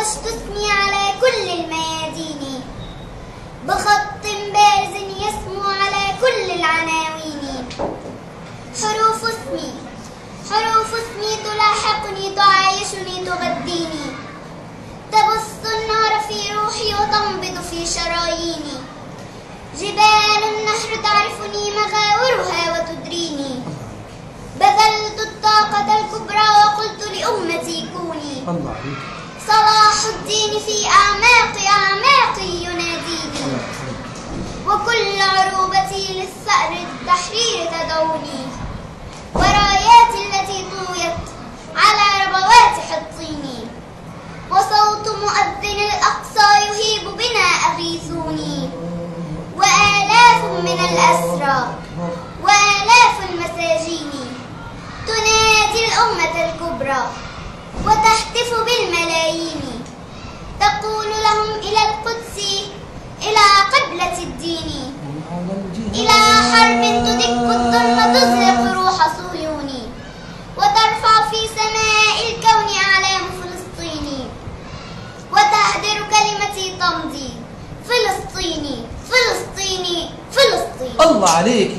نقشت اسمي على كل الميادين بخط بارز يسمو على كل العناوين. حروف اسمي تلاحقني تعايشني تغذيني تبث النار في روحي وتنبض في شراييني. جبال النهر تعرفني مغاورها وتدريني بذلت الطاقة الكبرى وقلت لأمتي كوني. صلاح الدين في أعماقي يناديني وكل عروبتي للثأر التحرير تدعوني. وراياتي التي طويت على ربوات حطيني وصوت مؤذن الأقصى يهيب بنا أغيثوني. وآلاف من الأسرى وآلاف المساجين تنادي الأمة الكبرى وتهتف بالملايين تقول لهم إلى القدس إلى قبلة الدين إلى حرب تدك الظلم تزهق روح صهيوني وترفع في سماء الكون أعلام فلسطين وتهدر كلمتي تمضي فلسطيني فلسطيني فلسطيني. الله عليك.